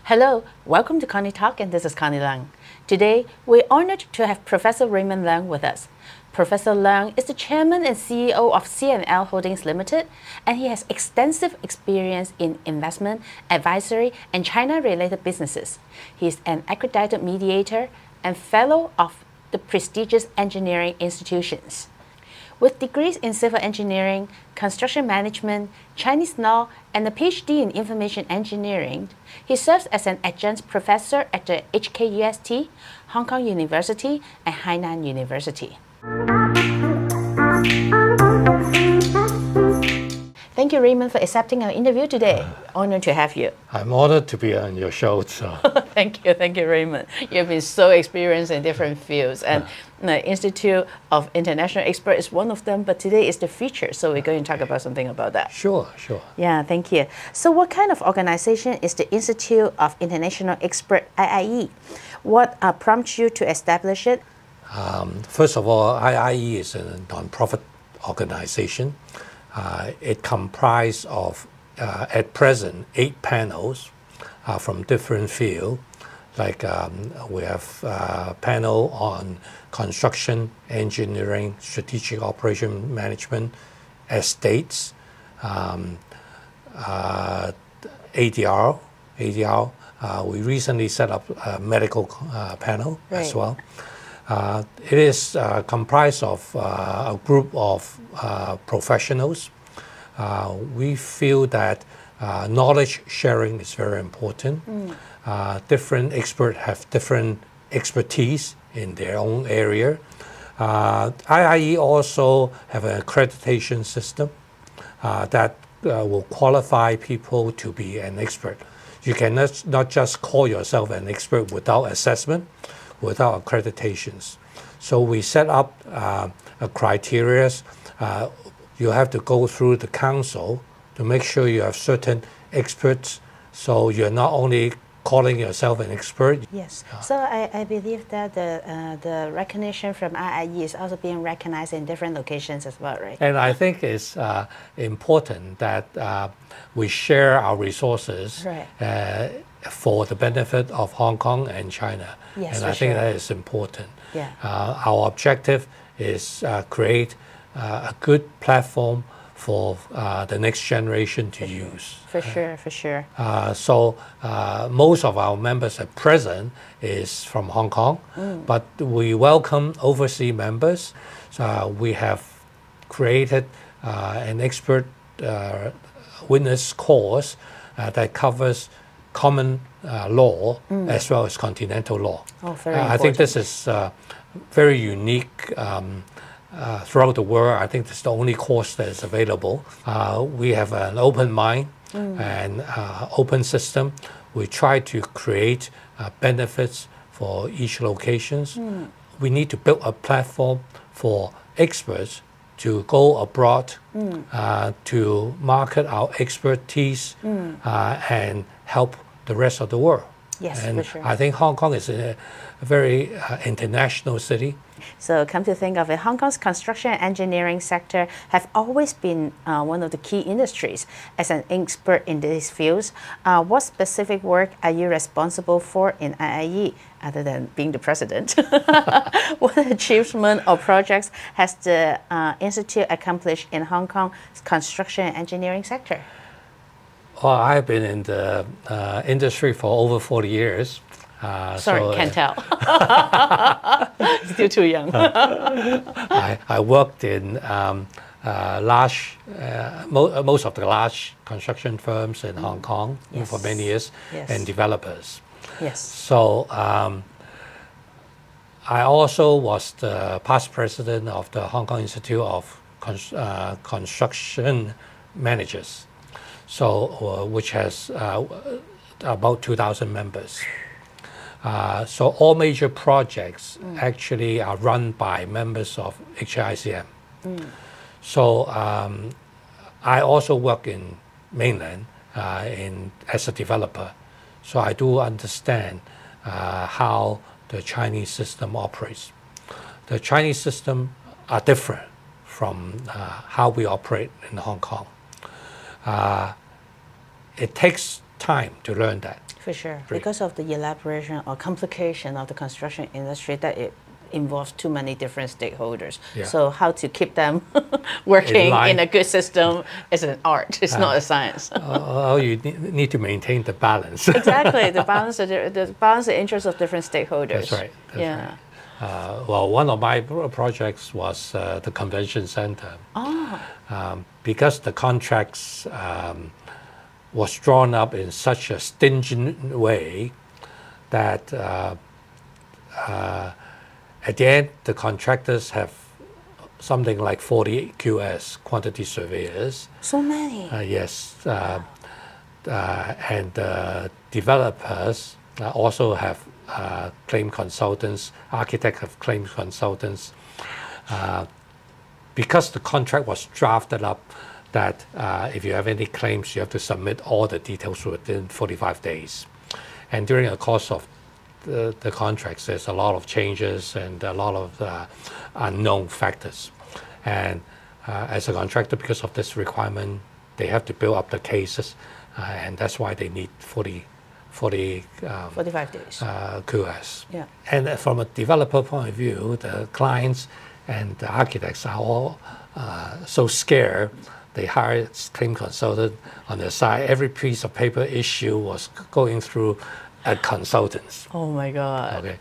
Hello, welcome to Connie Talk, and this is Connie Leung. Today, we're honored to have Professor Raymond Leung with us. Professor Leung is the chairman and CEO of C&L Holdings Limited, and he has extensive experience in investment, advisory, and China-related businesses. He is an accredited mediator and fellow of the prestigious engineering institutions. With degrees in civil engineering, construction management, Chinese law, and a PhD in information engineering, he serves as an adjunct professor at the HKUST, Hong Kong University, and Hainan University. Thank you, Raymond, for accepting our interview today. Honored to have you. I'm honored to be on your show. So. Thank you, Raymond. You've been so experienced in different fields, and the Institute of International Experts is one of them, but today is the feature, so we're going to talk about something about that. Sure. Yeah, thank you. So what kind of organization is the Institute of International Experts, IIE? What prompts you to establish it? First of all, IIE is a non-profit organization. It comprises of, at present, 8 panels from different fields. Like we have a panel on construction, engineering, strategic operation management, estates, ADR. We recently set up a medical panel as well. It is comprised of a group of professionals. We feel that knowledge sharing is very important. Different experts have different expertise in their own area. IIE also have an accreditation system that will qualify people to be an expert. You cannot not just call yourself an expert without assessment, without accreditations. So we set up a criteria. You have to go through the council to make sure you have certain experts, so you're not only calling yourself an expert. Yes. So I believe that the recognition from IIE is also being recognized in different locations as well, right? And I think it's important that we share our resources for the benefit of HongOng and China. Yes, and I think that is important. Yeah. Our objective is create a good platform for the next generation to use. For sure. So most of our members at present is from Hong Kong, but we welcome overseas members. So we have created an expert witness course that covers common law as well as continental law. Oh, very important. I think this is very unique throughout the world. I think this is the only course that is available. We have an open mind and open system. We try to create benefits for each locations. We need to build a platform for experts to go abroad to market our expertise and help the rest of the world. Yes, and for sure. I think Hong Kong is a very international city. So come to think of it, Hong Kong's construction and engineering sector have always been one of the key industries. As an expert in these fields, what specific work are you responsible for in IIE, other than being the president? What achievement or projects has the Institute accomplished in Hong Kong's construction and engineering sector? Well, I've been in the industry for over 40 years. Sorry, can't tell. Still too young. I worked in most of the large construction firms in Hong Kong for many years, and developers. Yes. So I also was the past president of the Hong Kong Institute of Construction Managers, so which has about 2,000 members. So all major projects actually are run by members of HICM. So I also work in mainland as a developer. So I do understand how the Chinese system operates. The Chinese system are different from how we operate in Hong Kong. It takes time to learn that. For sure, because of the elaboration or complication of the construction industry, that it involves too many different stakeholders. Yeah. So how to keep them working in a good system is an art. It's not a science. You need to maintain the balance. Exactly, the balance the interests of different stakeholders. That's right. That's right. Well, one of my projects was the convention center. Because the contracts was drawn up in such a stringent way that at the end, the contractors have something like 40 QS, quantity surveyors. So many. Yes. And developers also have claim consultants, architects have claim consultants. Because the contract was drafted up that if you have any claims, you have to submit all the details within 45 days. And during the course of the contracts, there's a lot of changes and a lot of unknown factors. And as a contractor, because of this requirement, they have to build up the cases, and that's why they need 45 days. QS. Yeah. And from a developer point of view, the clients and the architects are all so scared. They hired claim consultant on their side. Every piece of paper issue was going through a consultant. Oh my God. Okay.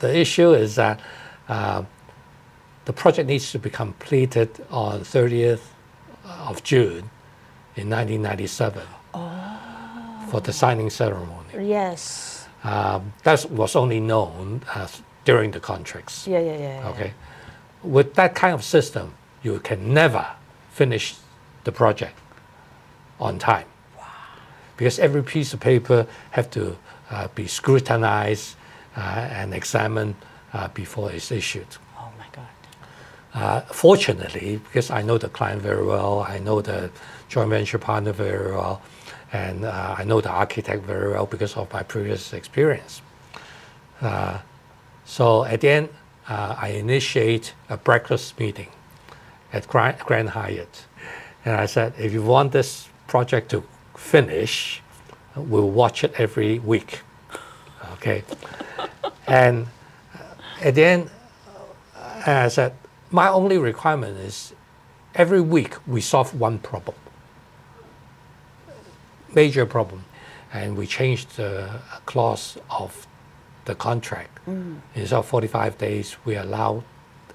The issue is that the project needs to be completed on 30th of June in 1997 for the signing ceremony. Yes. That was only known during the contracts. Yeah. Okay. With that kind of system, you can never finish the project on time. Wow. Because every piece of paper have to be scrutinized and examined before it's issued. Oh my God. Fortunately, because I know the client very well, I know the joint venture partner very well, and I know the architect very well because of my previous experience. So at the end, I initiate a breakfast meeting at Grand Hyatt. And I said, if you want this project to finish, we'll watch it every week. Okay. And at the end, I said, my only requirement is every week we solve one problem, major problem. And we changed the clause of the contract. Instead of 45 days, we allow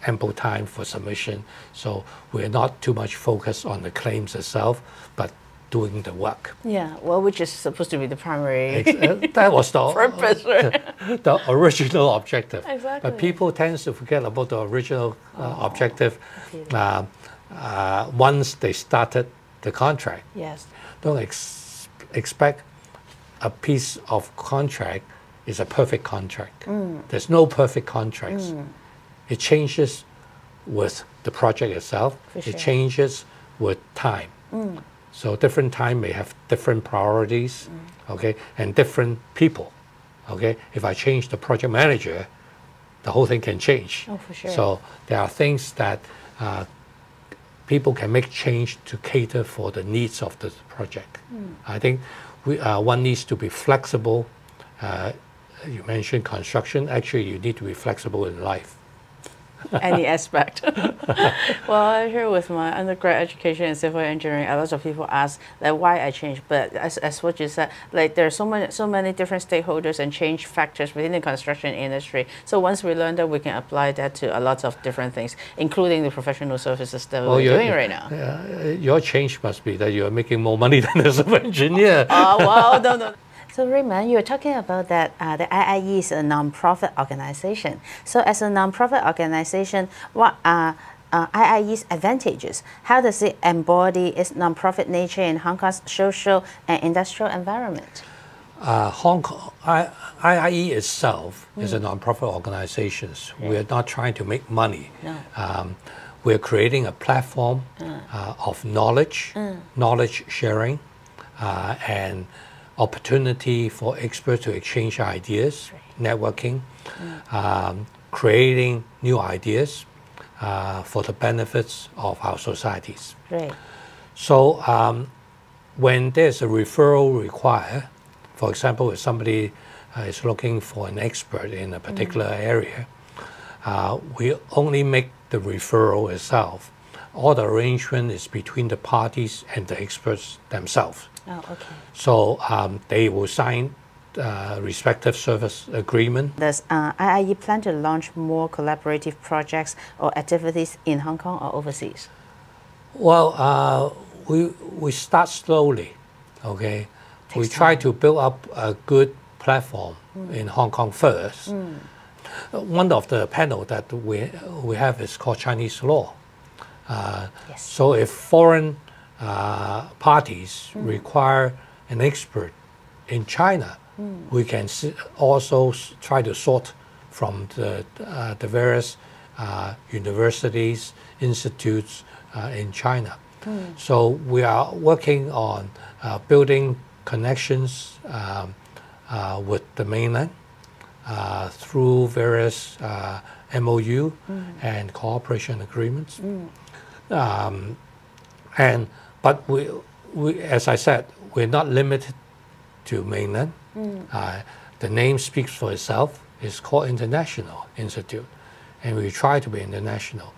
ample time for submission. So we're not too much focused on the claims itself, but doing the work. Yeah, well, which is supposed to be the primary that was the purpose, right? the original objective. Exactly. But people tend to forget about the original objective once they started the contract. Yes. Don't expect a piece of contract is a perfect contract. There's no perfect contracts. It changes with the project itself. Sure. It changes with time. So different time may have different priorities, okay, and different people, okay. If I change the project manager, the whole thing can change. Oh, for sure. So there are things that people can make change to cater for the needs of the project. I think one needs to be flexible. You mentioned construction. Actually, you need to be flexible in life. Any aspect. Well, I hear with my undergrad education in civil engineering, a lot of people ask like why I changed. But as what you said, like there are so many different stakeholders and change factors within the construction industry. So once we learn that, we can apply that to a lot of different things, including the professional services that we're doing right now. Your change must be that you are making more money than a civil engineer. Oh, well, no. So Raymond, you were talking about that the IIE is a non-profit organization. So as a non-profit organization, what are IIE's advantages? How does it embody its non-profit nature in Hong Kong's social and industrial environment? Hong Kong, IIE itself is a non-profit organization. Yeah. We're not trying to make money. No. We're creating a platform of knowledge, knowledge sharing, and opportunity for experts to exchange ideas, networking, creating new ideas for the benefits of our societies. Right. So when there's a referral required For example, if somebody is looking for an expert in a particular area, we only make the referral itself. All the arrangement is between the parties and the experts themselves. Oh, okay. So they will sign respective service agreement. Does IIE plan to launch more collaborative projects or activities in Hong Kong or overseas? Well, we start slowly, okay? We try to build up a good platform in Hong Kong first. One of the panel that we have is called Chinese law. Yes. So if foreign parties require an expert in China, we can also try to sort from the various universities, institutes in China. So we are working on building connections with the mainland through various MOU and cooperation agreements. But we, as I said, we're not limited to mainland. The name speaks for itself. It's called International Institute, and we try to be international.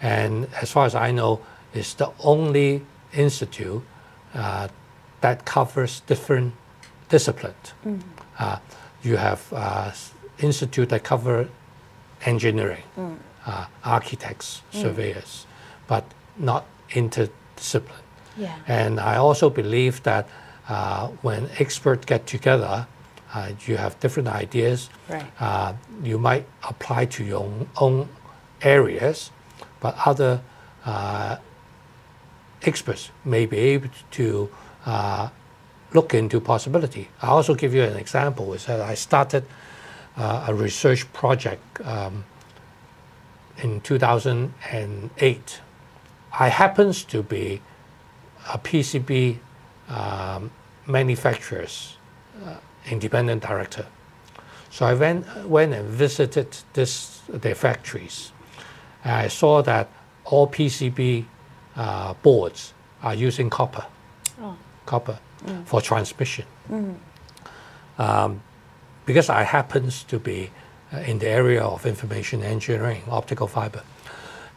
And as far as I know, it's the only institute that covers different disciplines. You have institute that cover engineering, architects, surveyors, but not interdiscipline. Yeah. And I also believe that when experts get together, you have different ideas. Right. You might apply to your own areas, but other experts may be able to look into possibility. I'll also give you an example. Is that I started a research project in 2008. I happens to be a PCB manufacturer's independent director. So I went and visited their factories. And I saw that all PCB boards are using copper. Copper for transmission. Because I happens to be in the area of information engineering, optical fiber.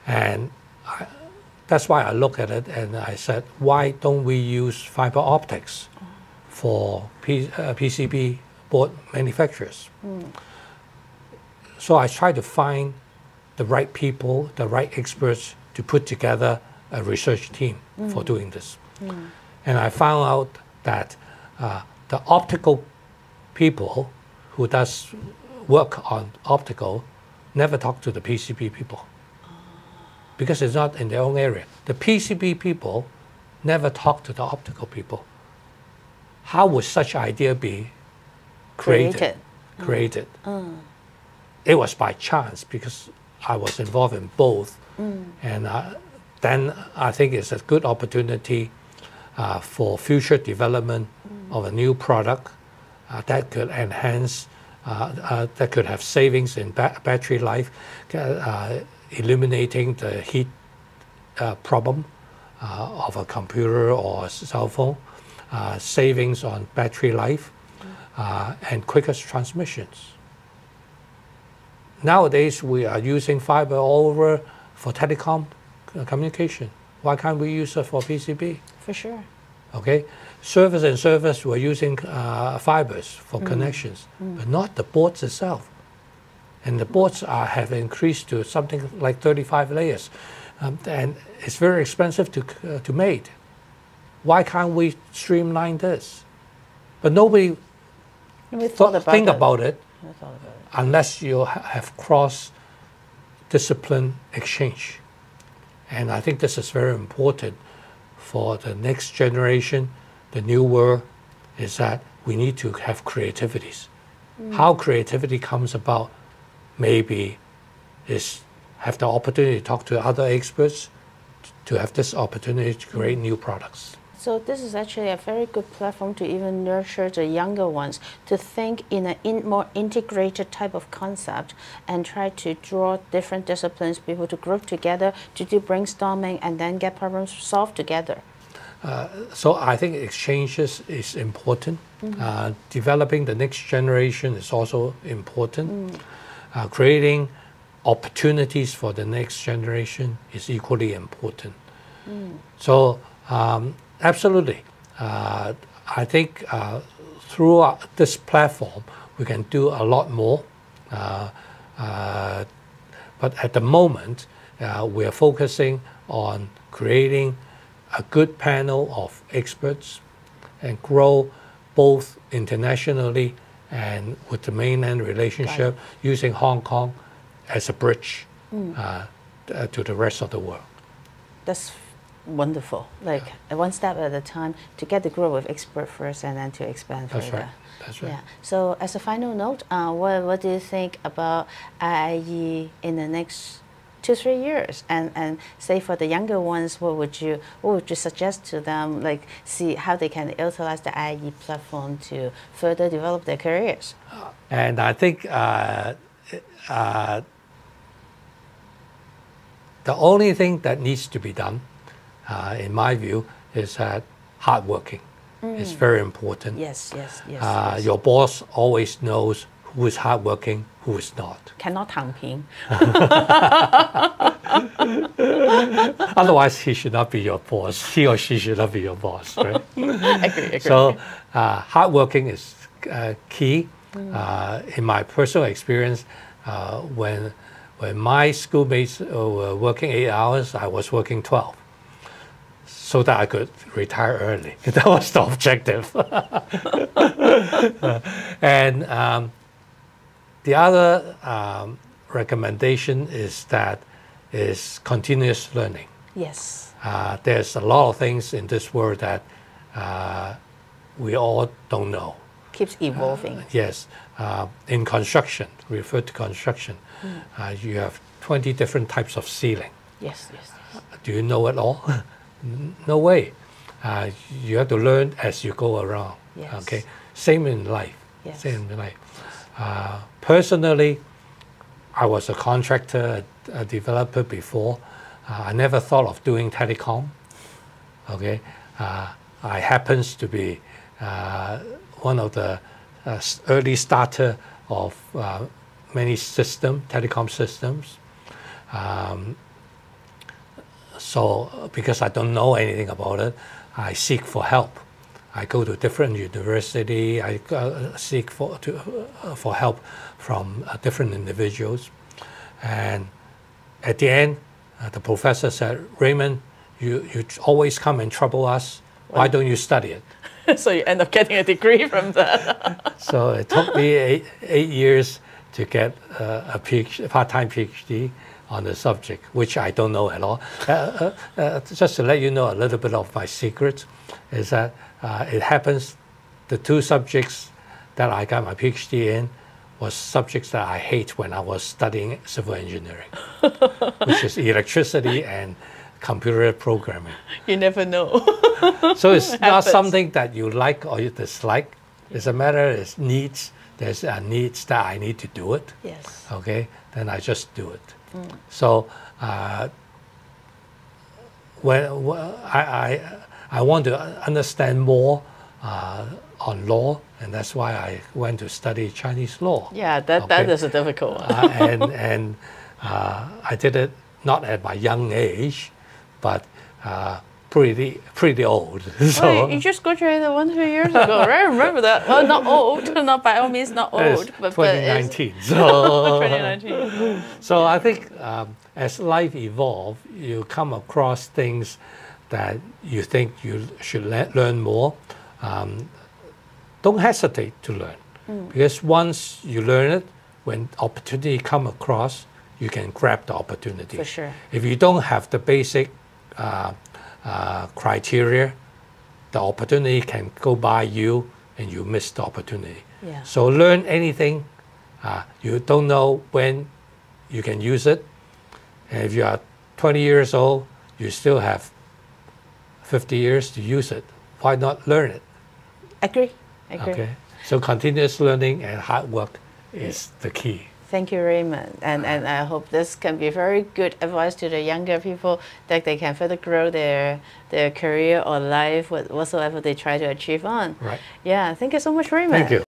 And that's why I look at it and I said, why don't we use fiber optics for PCB board manufacturers? So I tried to find the right people, the right experts to put together a research team for doing this. And I found out that the optical people who does work on optical never talk to the PCB people because it's not in their own area. The PCB people never talk to the optical people. How would such idea be created? It was by chance because I was involved in both. And then I think it's a good opportunity for future development of a new product that could enhance, that could have savings in battery life, eliminating the heat problem of a computer or a cell phone, savings on battery life, and quicker transmissions. Nowadays, we are using fiber all over for telecom communication. Why can't we use it for PCB? For sure. Okay, servers and servers were using fibers for connections, but not the boards itself. And the boards have increased to something like 35 layers, and it's very expensive to make. Why can't we streamline this? But nobody think about it unless you have cross-discipline exchange. And I think this is very important for the next generation, the new world, is that we need to have creativities. How creativity comes about maybe is have the opportunity to talk to other experts to have this opportunity to create new products. So this is actually a very good platform to even nurture the younger ones to think in a more integrated type of concept and try to draw different disciplines, people to group together to do brainstorming and then get problems solved together. so I think exchanges is important. Developing the next generation is also important. Creating opportunities for the next generation is equally important. So absolutely, I think through this platform we can do a lot more. But at the moment, we are focusing on creating a good panel of experts and grow both internationally and with the mainland relationship, using Hong Kong as a bridge to the rest of the world. That's wonderful. Like one step at a time to get the growth with expert first and then to expand further. That's right. That's right. Yeah. So as a final note, what do you think about IIE in the next 2-3 years? And say for the younger ones, what would you suggest to them? Like see how they can utilize the IIE platform to further develop their careers. And I think the only thing that needs to be done, in my view, is hard working. It's very important. Yes, yes, yes, yes. Your boss always knows who is hardworking, who is not. Cannot 躺平. Otherwise, he should not be your boss. He or she should not be your boss, right? Agree. So, hardworking is key. In my personal experience, when my schoolmates were working 8 hours, I was working 12. So that I could retire early. That was the objective. And the other recommendation is continuous learning. Yes. There's a lot of things in this world that we all don't know. Keeps evolving. Yes. In construction, refer to construction, you have 20 different types of ceiling. Yes, yes, yes. Do you know it all? No way. You have to learn as you go around. Yes. Okay. Same in life. Yes. Same in life. Personally, I was a contractor, a developer before. I never thought of doing telecom. Okay. I happens to be one of the early starter of many telecom systems. So because I don't know anything about it, I seek for help. I go to different university. I seek for help from different individuals. And at the end, the professor said, Raymond, you always come and trouble us. Why don't you study it? So you end up getting a degree from that. So it took me eight years to get a part-time PhD on the subject, which I don't know at all. Just to let you know a little bit of my secret, is that it happens the two subjects that I got my PhD in was subjects that I hate when I was studying civil engineering, which is electricity and computer programming. You never know. So it's not something that you like or you dislike. It's a matter of needs. There's needs that I need to do it. Yes. Okay, then I just do it. So when I want to understand more on law, and that's why I went to study Chinese law. Yeah, that is a difficult one. and I did it not at my young age, but pretty old. So you just graduated 1-2 years ago, right? Remember that? Well, not old, not by all means not old, but 2019. So 2019. So I think as life evolves, you come across things that you think you should learn more. Don't hesitate to learn, because once you learn it, when opportunity come across, you can grab the opportunity. For sure. If you don't have the basic criteria, the opportunity can go by you and you miss the opportunity. Yeah. So learn anything. You don't know when you can use it. And if you are 20 years old, you still have 50 years to use it. Why not learn it? Agree. Okay. So continuous learning and hard work is the key. Thank you, Raymond. And I hope this can be very good advice to the younger people that they can further grow their career or life, whatsoever they try to achieve on. Right. Yeah, thank you so much, Raymond. Thank you.